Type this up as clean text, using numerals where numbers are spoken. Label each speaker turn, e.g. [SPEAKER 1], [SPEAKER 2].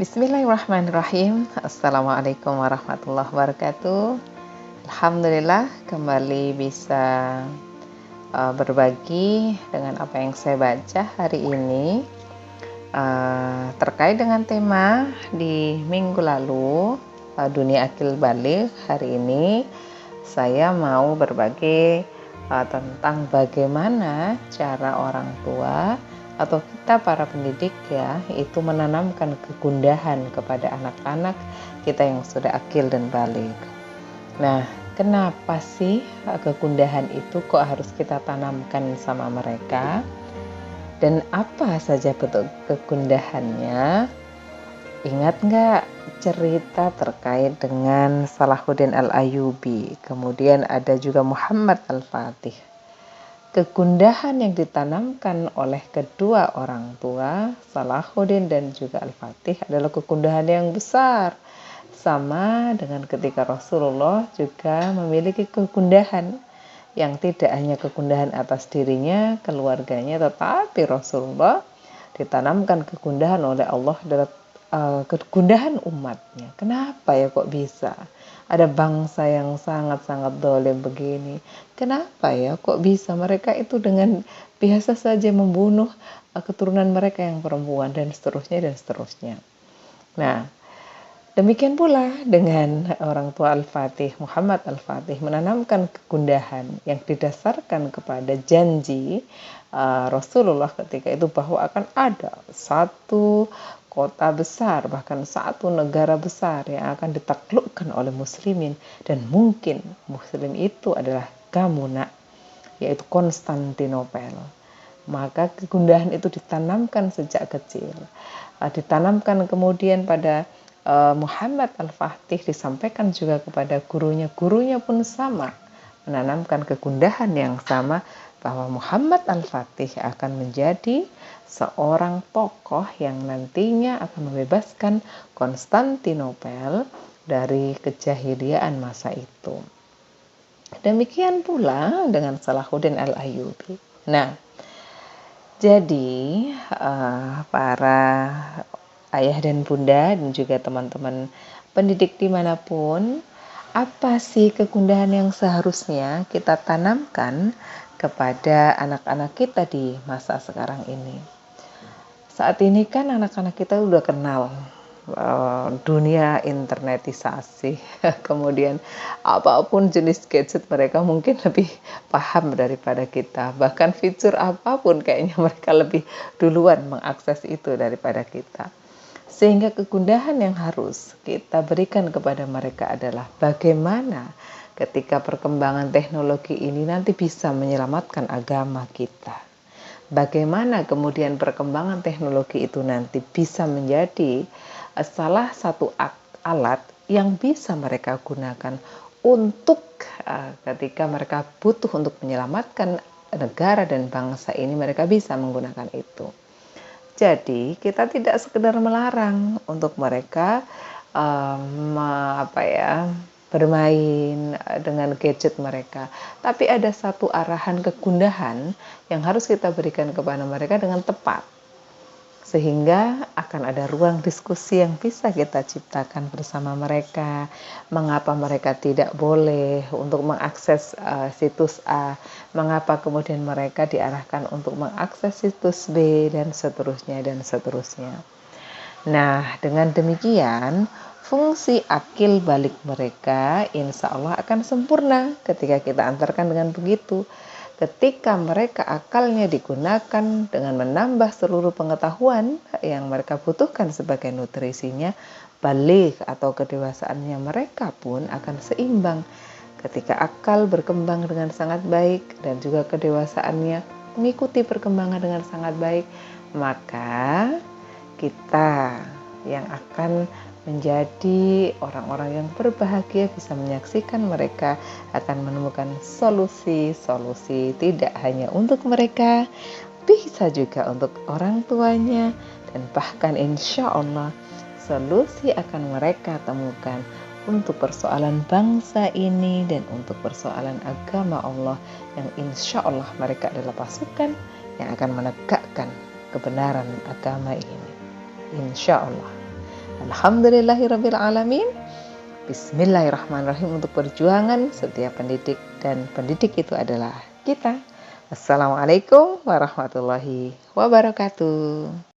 [SPEAKER 1] Bismillahirrahmanirrahim. Assalamualaikum warahmatullahi wabarakatuh. Alhamdulillah kembali bisa berbagi dengan apa yang saya baca hari ini terkait dengan tema di minggu lalu, dunia akil baligh. Hari ini saya mau berbagi tentang bagaimana cara orang tua atau kita para pendidik ya, itu menanamkan kegundahan kepada anak-anak kita yang sudah akil dan baligh. Nah, kenapa sih kegundahan itu kok harus kita tanamkan sama mereka? Dan apa saja bentuk kegundahannya? Ingat nggak cerita terkait dengan Salahuddin Al-Ayyubi? Kemudian ada juga Muhammad Al-Fatih. Kegundahan yang ditanamkan oleh kedua orang tua, Salahuddin dan juga Al-Fatih, adalah kegundahan yang besar. Sama dengan ketika Rasulullah juga memiliki kegundahan yang tidak hanya kegundahan atas dirinya, keluarganya, tetapi Rasulullah ditanamkan kegundahan oleh Allah adalah kegundahan umatnya. Kenapa ya kok bisa? Ada bangsa yang sangat-sangat dolim begini. Kenapa ya kok bisa mereka itu dengan biasa saja membunuh keturunan mereka yang perempuan dan seterusnya dan seterusnya. Nah, demikian pula dengan orang tua Al-Fatih, Muhammad Al-Fatih menanamkan kegundahan yang didasarkan kepada janji Rasulullah ketika itu bahwa akan ada satu kota besar, bahkan satu negara besar yang akan ditaklukkan oleh muslimin, dan mungkin muslim itu adalah Gamuna, yaitu Konstantinopel. Maka kegundahan itu ditanamkan sejak kecil, ditanamkan kemudian pada Muhammad Al-Fatih, disampaikan juga kepada gurunya pun sama, menanamkan kegundahan yang sama bahwa Muhammad Al-Fatih akan menjadi seorang tokoh yang nantinya akan membebaskan Konstantinopel dari kejahiliaan masa itu. Demikian pula dengan Salahuddin Al-Ayyubi. Nah, jadi para ayah dan bunda dan juga teman-teman pendidik dimanapun, apa sih kegundahan yang seharusnya kita tanamkan kepada anak-anak kita di masa sekarang ini? Saat ini kan anak-anak kita udah kenal dunia internetisasi, kemudian apapun jenis gadget mereka mungkin lebih paham daripada kita, bahkan fitur apapun kayaknya mereka lebih duluan mengakses itu daripada kita. Sehingga kegundahan yang harus kita berikan kepada mereka adalah bagaimana ketika perkembangan teknologi ini nanti bisa menyelamatkan agama kita. Bagaimana kemudian perkembangan teknologi itu nanti bisa menjadi salah satu alat yang bisa mereka gunakan untuk ketika mereka butuh untuk menyelamatkan negara dan bangsa ini, mereka bisa menggunakan itu. Jadi kita tidak sekedar melarang untuk mereka bermain dengan gadget mereka, tapi ada satu arahan kegundahan yang harus kita berikan kepada mereka dengan tepat, sehingga akan ada ruang diskusi yang bisa kita ciptakan bersama mereka. Mengapa mereka tidak boleh untuk mengakses situs A, mengapa kemudian mereka diarahkan untuk mengakses situs B, dan seterusnya dan seterusnya. Nah, dengan demikian fungsi akil balik mereka insya Allah akan sempurna ketika kita antarkan dengan begitu. Ketika mereka akalnya digunakan dengan menambah seluruh pengetahuan yang mereka butuhkan sebagai nutrisinya, baligh atau kedewasaannya mereka pun akan seimbang. Ketika akal berkembang dengan sangat baik dan juga kedewasaannya mengikuti perkembangan dengan sangat baik, maka kita yang akan menjadi orang-orang yang berbahagia bisa menyaksikan mereka akan menemukan solusi-solusi tidak hanya untuk mereka, bisa juga untuk orang tuanya, dan bahkan insya Allah solusi akan mereka temukan untuk persoalan bangsa ini dan untuk persoalan agama Allah yang insya Allah mereka adalah pasukan yang akan menegakkan kebenaran agama ini, insya Allah. Alhamdulillahirabbil alamin. Bismillahirrahmanirrahim untuk perjuangan setiap pendidik, dan pendidik itu adalah kita. Assalamualaikum warahmatullahi wabarakatuh.